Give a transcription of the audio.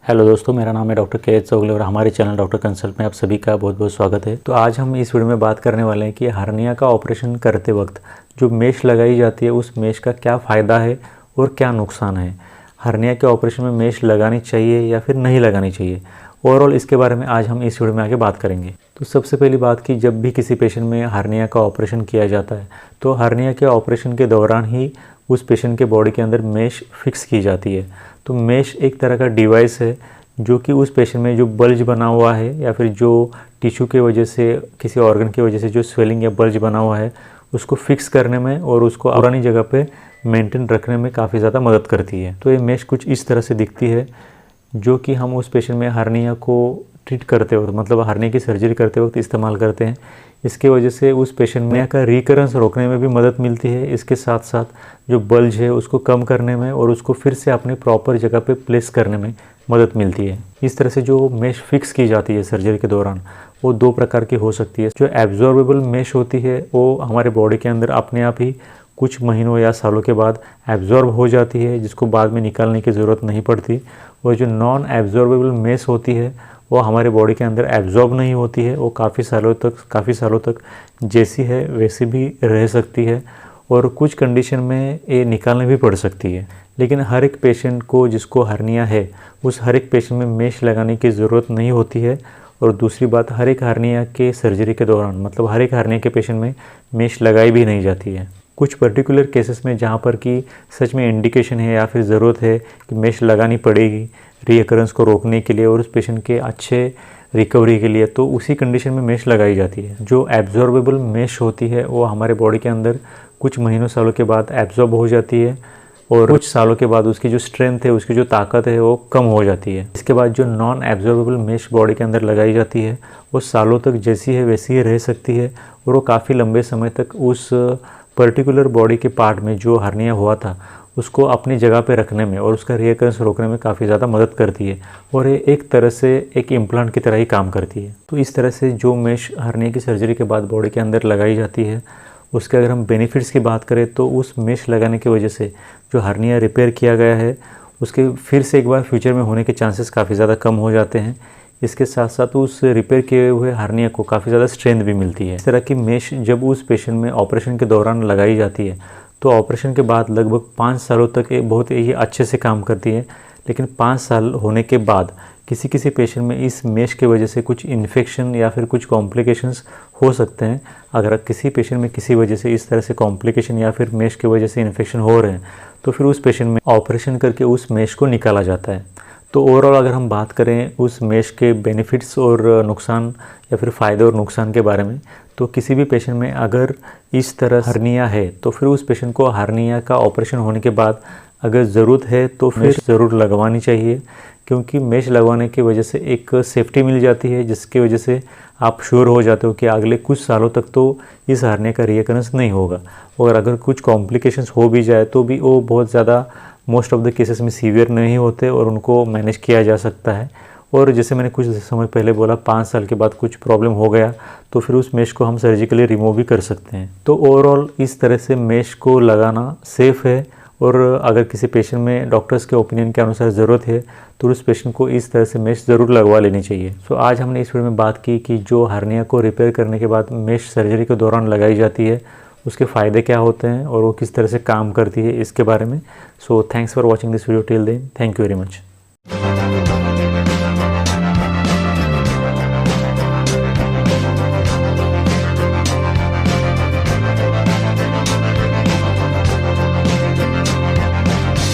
Hello दोस्तों, मेरा नाम है डॉक्टर के एच चौगले और हमारे चैनल डॉक्टर कंसल्ट में आप सभी का बहुत बहुत स्वागत है। तो आज हम इस वीडियो में बात करने वाले हैं कि हर्निया का ऑपरेशन करते वक्त जो मेश लगाई जाती है उस मेश का क्या फ़ायदा है और क्या नुकसान है। हर्निया के ऑपरेशन में मेश लगानी चाहिए या फिर नहीं लगानी चाहिए, ओवरऑल इसके बारे में आज हम इस वीडियो में आगे बात करेंगे। तो सबसे पहली बात कि जब भी किसी पेशेंट में हर्निया का ऑपरेशन किया जाता है तो हर्निया के ऑपरेशन के दौरान ही उस पेशेंट के बॉडी के अंदर मेश फिक्स की जाती है। तो मेश एक तरह का डिवाइस है जो कि उस पेशेंट में जो बल्ज बना हुआ है या फिर जो टिश्यू के वजह से किसी ऑर्गन की वजह से जो स्वेलिंग या बल्ज बना हुआ है उसको फिक्स करने में और उसको पुरानी जगह पे मेंटेन रखने में काफ़ी ज़्यादा मदद करती है। तो ये मेश कुछ इस तरह से दिखती है जो कि हम उस पेशेंट में हर्निया को ट्रीट करते वक्त मतलब हर्निया की सर्जरी करते वक्त इस्तेमाल करते हैं। इसके वजह से उस पेशेंट में का रिकरेंस रोकने में भी मदद मिलती है। इसके साथ साथ जो बल्ज है उसको कम करने में और उसको फिर से अपनी प्रॉपर जगह पे प्लेस करने में मदद मिलती है। इस तरह से जो मेश फिक्स की जाती है सर्जरी के दौरान वो दो प्रकार की हो सकती है। जो एब्जॉर्बेबल मेश होती है वो हमारे बॉडी के अंदर अपने आप ही कुछ महीनों या सालों के बाद एब्जॉर्ब हो जाती है, जिसको बाद में निकालने की ज़रूरत नहीं पड़ती। और जो नॉन एब्जॉर्बेबल मेश होती है वो हमारे बॉडी के अंदर एब्जॉर्ब नहीं होती है, वो काफ़ी सालों तक जैसी है वैसी भी रह सकती है और कुछ कंडीशन में ये निकालने भी पड़ सकती है। लेकिन हर एक पेशेंट को जिसको हर्निया है उस हर एक पेशेंट में मेश लगाने की ज़रूरत नहीं होती है। और दूसरी बात, हर एक हर्निया के सर्जरी के दौरान मतलब हर एक हर्निया के पेशेंट में मेश लगाई भी नहीं जाती है। कुछ पर्टिकुलर केसेस में जहाँ पर कि सच में इंडिकेशन है या फिर ज़रूरत है कि मेश लगानी पड़ेगी रीअकरेंस को रोकने के लिए और उस पेशेंट के अच्छे रिकवरी के लिए, तो उसी कंडीशन में मेश लगाई जाती है। जो एब्जॉर्बेबल मेश होती है वो हमारे बॉडी के अंदर कुछ महीनों सालों के बाद एब्जॉर्ब हो जाती है और कुछ सालों के बाद उसकी जो स्ट्रेंथ है उसकी जो ताकत है वो कम हो जाती है। इसके बाद जो नॉन एब्जॉर्बेबल मेश बॉडी के अंदर लगाई जाती है वो सालों तक जैसी है वैसी ही रह सकती है और वो काफ़ी लंबे समय तक उस पर्टिकुलर बॉडी के पार्ट में जो हर्निया हुआ था उसको अपनी जगह पे रखने में और उसका रिकरेंस रोकने में काफ़ी ज़्यादा मदद करती है और ये एक तरह से एक इम्प्लांट की तरह ही काम करती है। तो इस तरह से जो मेश हर्निया की सर्जरी के बाद बॉडी के अंदर लगाई जाती है उसके अगर हम बेनिफिट्स की बात करें तो उस मेश लगाने की वजह से जो हर्निया रिपेयर किया गया है उसके फिर से एक बार फ्यूचर में होने के चांसेस काफ़ी ज़्यादा कम हो जाते हैं। इसके साथ साथ उस रिपेयर किए हुए हर्निया को काफ़ी ज़्यादा स्ट्रेंथ भी मिलती है। इस तरह की मेश जब उस पेशेंट में ऑपरेशन के दौरान लगाई जाती है तो ऑपरेशन के बाद लगभग 5 सालों तक ये बहुत ही अच्छे से काम करती है। लेकिन 5 साल होने के बाद किसी किसी पेशेंट में इस मेश की वजह से कुछ इन्फेक्शन या फिर कुछ कॉम्प्लिकेशंस हो सकते हैं। अगर किसी पेशेंट में किसी वजह से इस तरह से कॉम्प्लिकेशन या फिर मेश की वजह से इन्फेक्शन हो रहे हैं तो फिर उस पेशेंट में ऑपरेशन करके उस मेश को निकाला जाता है। तो ओवरऑल अगर हम बात करें उस मेश के बेनिफिट्स और नुकसान या फिर फ़ायदे और नुकसान के बारे में, तो किसी भी पेशेंट में अगर इस तरह हर्निया है तो फिर उस पेशेंट को हर्निया का ऑपरेशन होने के बाद अगर ज़रूरत है तो फिर ज़रूर लगवानी चाहिए, क्योंकि मेश लगवाने की वजह से एक सेफ्टी मिल जाती है जिसकी वजह से आप श्योर हो जाते हो कि अगले कुछ सालों तक तो इस हर्निया का रिकरेंस नहीं होगा। और अगर कुछ कॉम्प्लिकेशंस हो भी जाए तो भी वो बहुत ज़्यादा मोस्ट ऑफ द केसेस में सीवियर नहीं होते और उनको मैनेज किया जा सकता है। और जैसे मैंने कुछ समय पहले बोला 5 साल के बाद कुछ प्रॉब्लम हो गया तो फिर उस मेश को हम सर्जिकली रिमूव भी कर सकते हैं। तो ओवरऑल इस तरह से मेश को लगाना सेफ़ है और अगर किसी पेशेंट में डॉक्टर्स के ओपिनियन के अनुसार ज़रूरत है तो उस पेशेंट को इस तरह से मेश ज़रूर लगवा लेनी चाहिए। सो आज हमने इस वीडियो में बात की कि जो हर्निया को रिपेयर करने के बाद मेश सर्जरी के दौरान लगाई जाती है उसके फ़ायदे क्या होते हैं और वो किस तरह से काम करती है इसके बारे में। So thanks for watching this video till then, thank you very much.